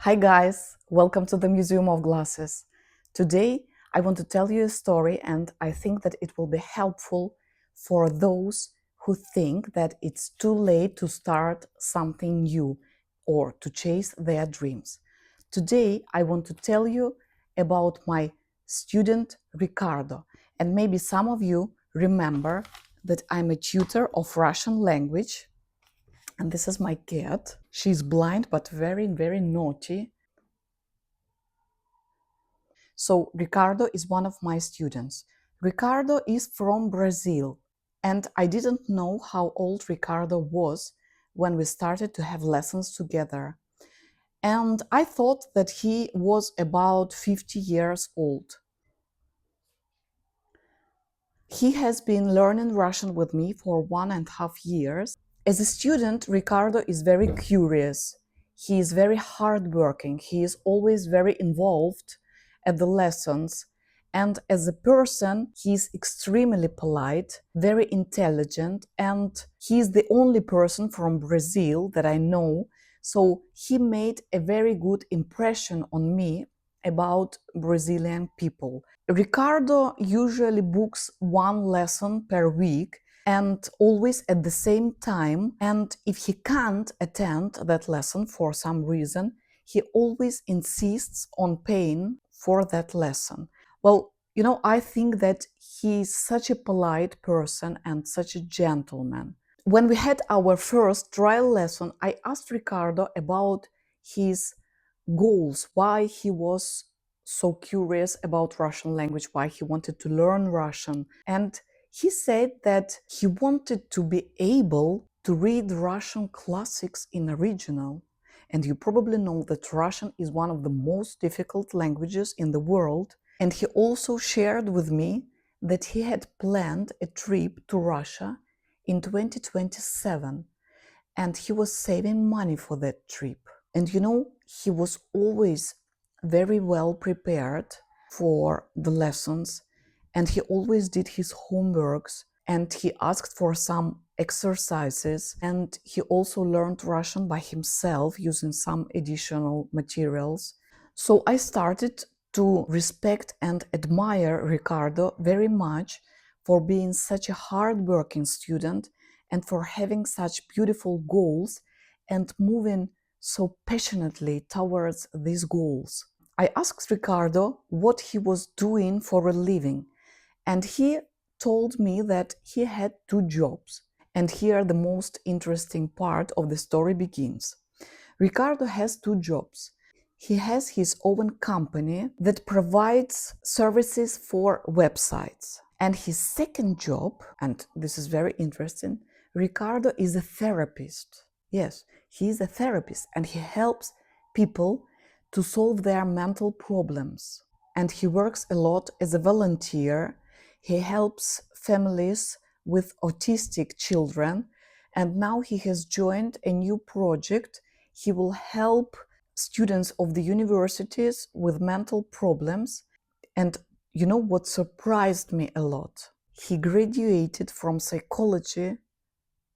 Hi guys, welcome to the Museum of Glasses. Today I want to tell you a story and I think that it will be helpful for those who think that it's too late to start something new or to chase their dreams. Today I want to tell you about my student Ricardo, and maybe some of you remember that I'm a tutor of Russian language. And this is my cat. She's blind but very, very naughty. So Ricardo is one of my students. Ricardo is from Brazil, and I didn't know how old Ricardo was when we started to have lessons together. And I thought that he was about 50 years old. He has been learning Russian with me for 1.5 years. As a student, Ricardo is very curious. He is very hardworking. He is always very involved at the lessons. And as a person, he is extremely polite, very intelligent, and he is the only person from Brazil that I know. So he made a very good impression on me about Brazilian people. Ricardo usually books one lesson per week and always at the same time. And if he can't attend that lesson for some reason, he always insists on paying for that lesson. Well, I think that he's such a polite person and such a gentleman. When we had our first trial lesson, I asked Ricardo about his goals, why he was so curious about Russian language, why he wanted to learn Russian. And he said that he wanted to be able to read Russian classics in original. And you probably know that Russian is one of the most difficult languages in the world. And he also shared with me that he had planned a trip to Russia in 2027, and he was saving money for that trip. And he was always very well prepared for the lessons, and he always did his homeworks, and he asked for some exercises, and he also learned Russian by himself using some additional materials. So I started to respect and admire Ricardo very much for being such a hardworking student and for having such beautiful goals and moving so passionately towards these goals. I asked Ricardo what he was doing for a living, and he told me that he had 2 jobs. And here the most interesting part of the story begins. Ricardo has 2 jobs. He has his own company that provides services for websites. And his second job, and this is very interesting, Ricardo is a therapist. Yes, he is a therapist and he helps people to solve their mental problems. And he works a lot as a volunteer. He helps families with autistic children. And now he has joined a new project. He will help students of the universities with mental problems. And you know what surprised me a lot? He graduated from psychology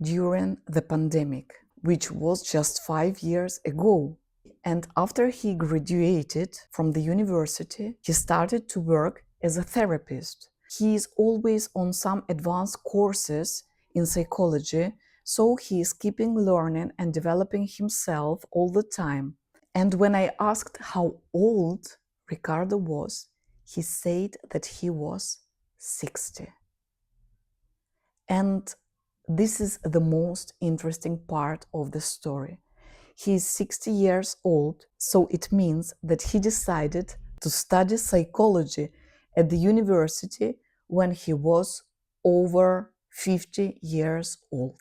during the pandemic, which was just 5 years ago. And after he graduated from the university, he started to work as a therapist. He is always on some advanced courses in psychology, so he is keeping learning and developing himself all the time. And when I asked how old Ricardo was, he said that he was 60. And this is the most interesting part of the story. He is 60 years old, so it means that he decided to study psychology at the university when he was over 50 years old.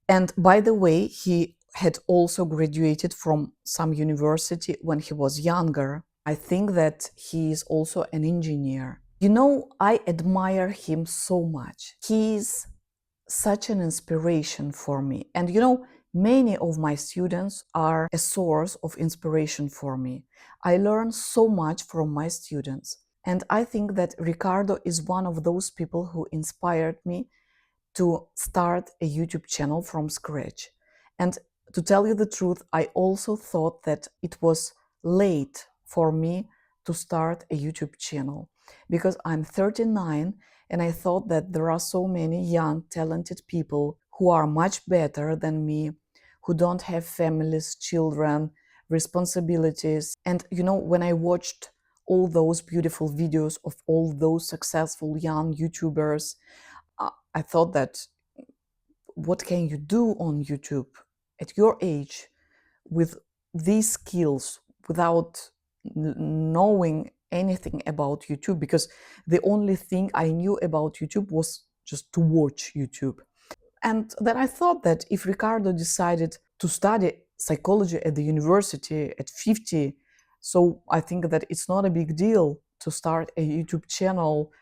And by the way, he had also graduated from some university when he was younger. I think that he is also an engineer. I admire him so much. He's such an inspiration for me. And many of my students are a source of inspiration for me. I learn so much from my students. And I think that Ricardo is one of those people who inspired me to start a YouTube channel from scratch. And to tell you the truth, I also thought that it was late for me to start a YouTube channel because I'm 39 and I thought that there are so many young, talented people who are much better than me, who don't have families, children, responsibilities. And when I watched all those beautiful videos of all those successful young YouTubers, I thought that what can you do on YouTube at your age with these skills without knowing anything about YouTube? Because the only thing I knew about YouTube was just to watch YouTube. And then I thought that if Ricardo decided to study psychology at the university at 50, so I think that it's not a big deal to start a YouTube channel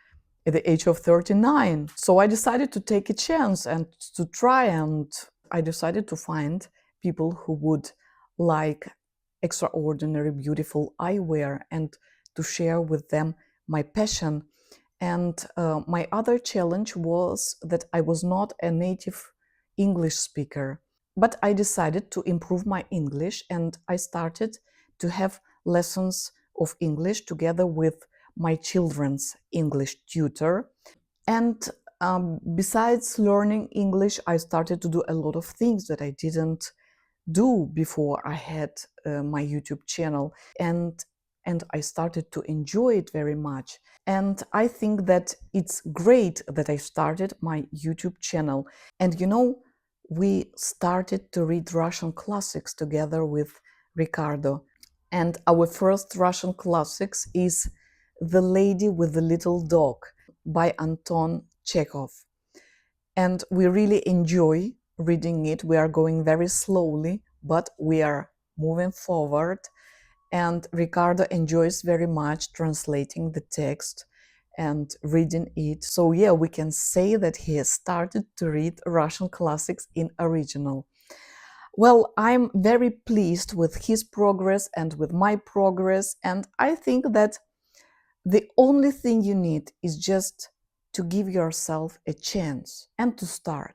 at the age of 39. So I decided to take a chance and to try, and I decided to find people who would like extraordinary, beautiful eyewear and to share with them my passion. And my other challenge was that I was not a native English speaker, but I decided to improve my English and I started to have lessons of English together with my children's English tutor. And besides learning English, I started to do a lot of things that I didn't do before I had my YouTube channel, and I started to enjoy it very much. And I think that it's great that I started my YouTube channel. And we started to read Russian classics together with Ricardo. And our first Russian classics is The Lady with the Little Dog by Anton Chekhov. And we really enjoy reading it. We are going very slowly, but we are moving forward. And Ricardo enjoys very much translating the text and reading it. So yeah, we can say that he has started to read Russian classics in original. Well, I'm very pleased with his progress and with my progress, and I think that the only thing you need is just to give yourself a chance and to start.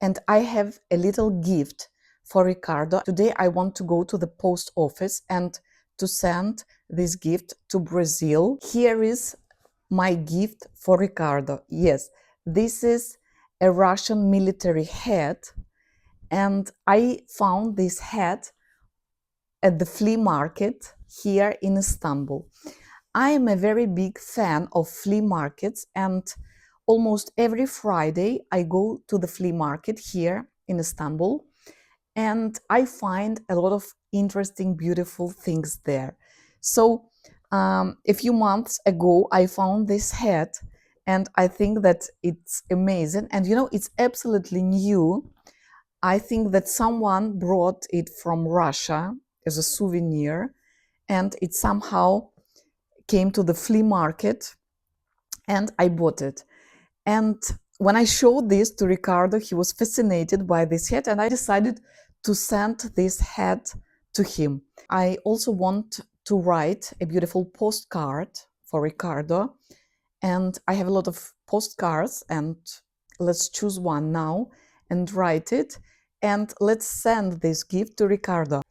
And I have a little gift for Ricardo. Today I want to go to the post office and to send this gift to Brazil. Here is my gift for Ricardo. Yes, this is a Russian military hat, and I found this hat at the flea market here in Istanbul. I am a very big fan of flea markets, and almost every Friday I go to the flea market here in Istanbul, and I find a lot of interesting, beautiful things there. So a few months ago I found this hat, and I think that it's amazing, and it's absolutely new. I think that someone brought it from Russia as a souvenir, and it somehow came to the flea market and I bought it. And when I showed this to Ricardo, he was fascinated by this hat, and I decided to send this hat to him. I also want to write a beautiful postcard for Ricardo, and I have a lot of postcards, and let's choose one now and write it, and let's send this gift to Ricardo.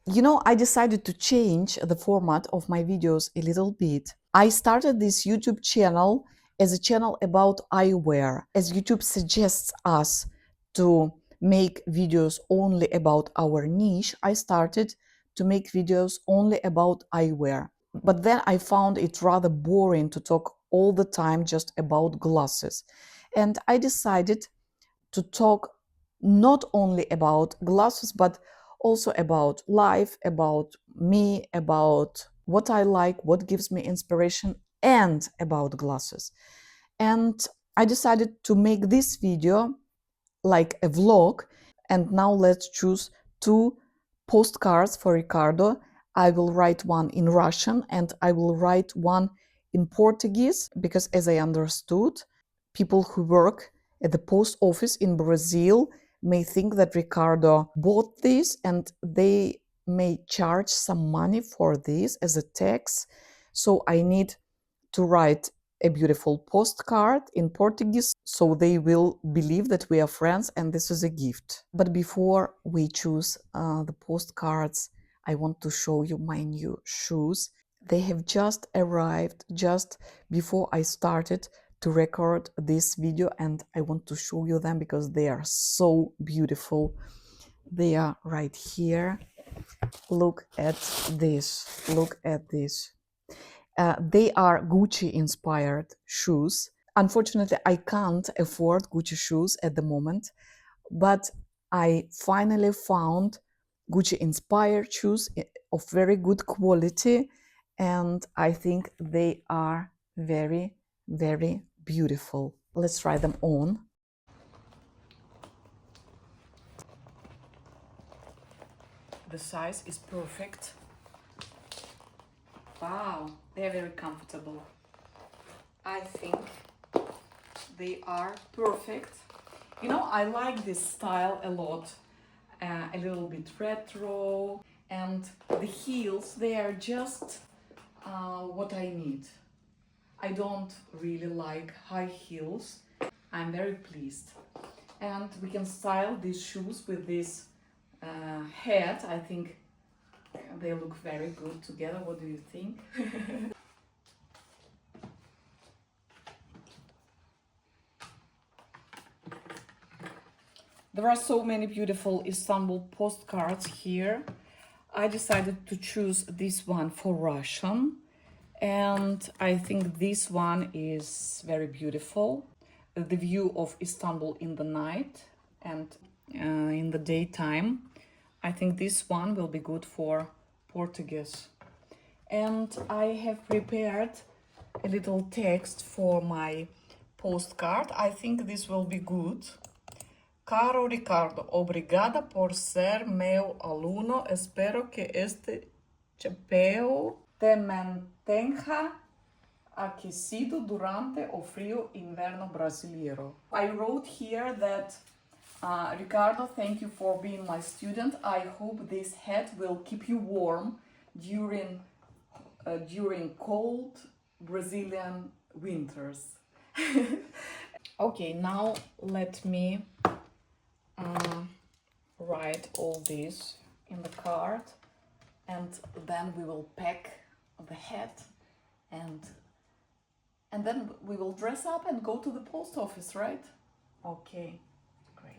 I decided to change the format of my videos a little bit. I started this YouTube channel as a channel about eyewear. As YouTube suggests us to make videos only about our niche, I started to make videos only about eyewear. But then I found it rather boring to talk all the time just about glasses. And I decided to talk not only about glasses, but also about life, about me, about what I like, what gives me inspiration, and about glasses. And I decided to make this video like a vlog. And now let's choose two postcards for Ricardo. I will write one in Russian and I will write one in Portuguese, because as I understood, people who work at the post office in Brazil may think that Ricardo bought this and they may charge some money for this as a tax. So I need to write a beautiful postcard in Portuguese so they will believe that we are friends and this is a gift. But before we choose the postcards, I want to show you my new shoes. They have just arrived just before I started to record this video, and I want to show you them because they are so beautiful. They are right here. Look at this. Look at this. They are Gucci inspired shoes. Unfortunately, I can't afford Gucci shoes at the moment, but I finally found Gucci inspired shoes of very good quality, and I think they are very, very beautiful. Let's try them on. The size is perfect. Wow, they're very comfortable. I think they are perfect. You know, I like this style a lot. A little bit retro, and the heels, they are just what I need. I don't really like high heels. I'm very pleased. And we can style these shoes with this hat. I think they look very good together. What do you think? There are so many beautiful Istanbul postcards here. I decided to choose this one for Russian, and I think this one is very beautiful. The view of Istanbul in the night and in the daytime. I think this one will be good for Portuguese. And I have prepared a little text for my postcard. I think this will be good. Caro Ricardo, obrigada por ser meu aluno. Espero que este chapéu te mantenha aquecido durante o frio inverno brasileiro. I wrote here that Ricardo, thank you for being my student. I hope this hat will keep you warm during cold Brazilian winters. Okay, now let me write all this in the card, and then we will pack the hat, and then we will dress up and go to the post office, right? Okay, great.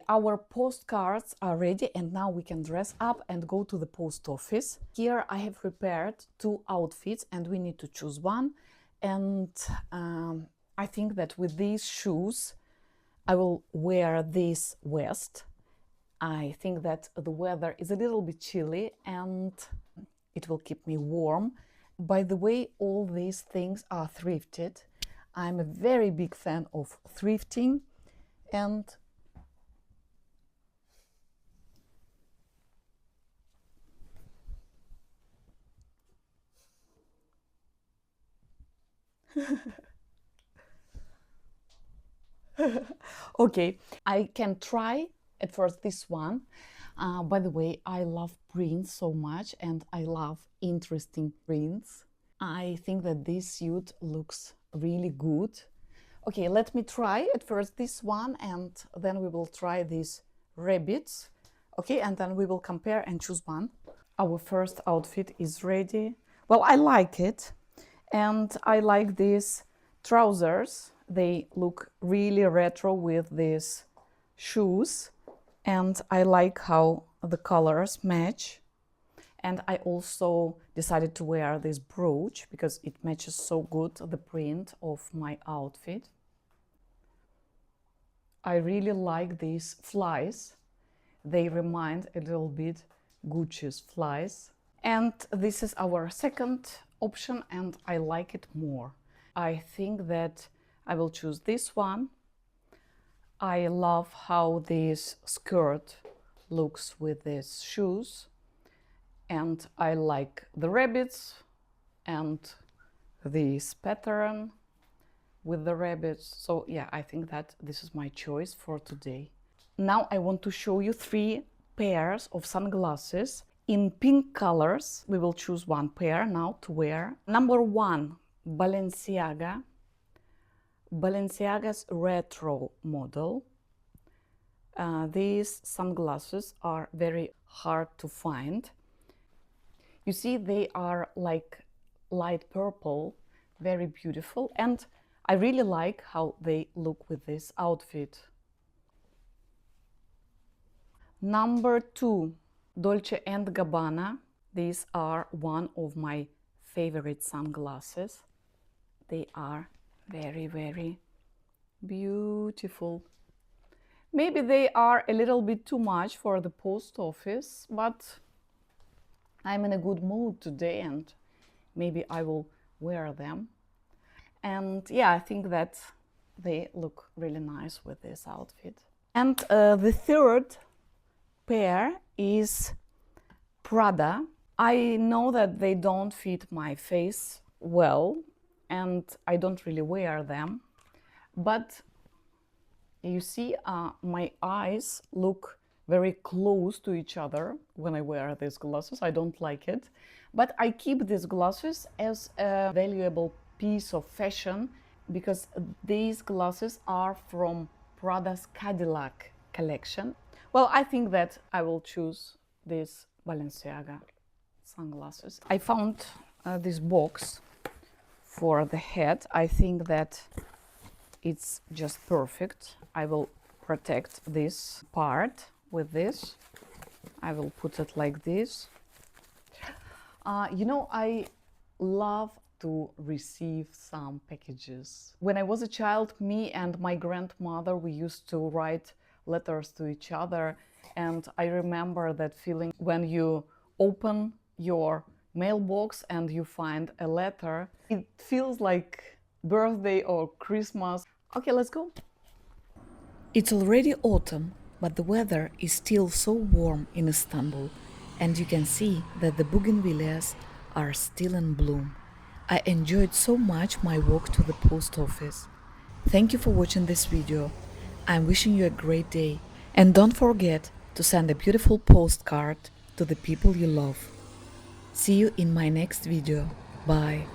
Our postcards are ready, and now we can dress up and go to the post office. Here I have prepared 2 outfits, and we need to choose one. And I think that with these shoes I will wear this vest. I think that the weather is a little bit chilly and it will keep me warm. By the way, all these things are thrifted. I'm a very big fan of thrifting, and okay, I can try at first this one. By the way, I love prints so much, and I love interesting prints. I think that this suit looks really good. Okay, let me try at first this one, and then we will try these rabbits. Okay, and then we will compare and choose one. Our first outfit is ready. Well, I like it, and I like these trousers. They look really retro with these shoes, and I like how the colors match. And I also decided to wear this brooch because it matches so good the print of my outfit. I really like these flies. They remind a little bit Gucci's flies. And this is our second option, and I like it more. I think that I will choose this one. I love how this skirt looks with these shoes, and I like the rabbits and this pattern with the rabbits. So yeah, I think that this is my choice for today. Now I want to show you 3 pairs of sunglasses in pink colors. We will choose one pair now to wear. Number 1, Balenciaga's retro model. These sunglasses are very hard to find. You see, they are like light purple, very beautiful, and I really like how they look with this outfit. Number 2, Dolce & Gabbana. These are one of my favorite sunglasses. They are very, very beautiful. Maybe they are a little bit too much for the post office, but I'm in a good mood today and maybe I will wear them. And yeah, I think that they look really nice with this outfit. And the third pair is Prada. I know that they don't fit my face well and I don't really wear them, but you see, my eyes look very close to each other when I wear these glasses. I don't like it, but I keep these glasses as a valuable piece of fashion because these glasses are from Prada's Cadillac collection. Well, I think that I will choose these Balenciaga sunglasses. I found this box for the head. I think that it's just perfect. I will protect this part with this. I will put it like this. You know, I love to receive some packages. When I was a child, me and my grandmother, we used to write letters to each other, and I remember that feeling when you open your mailbox and you find a letter. It feels like birthday or Christmas. Okay, let's go. It's already autumn, but the weather is still so warm in Istanbul, and you can see that the bougainvilleas are still in bloom. I enjoyed so much my walk to the post office. Thank you for watching this video. I'm wishing you a great day, and don't forget to send a beautiful postcard to the people you love. See you in my next video. Bye.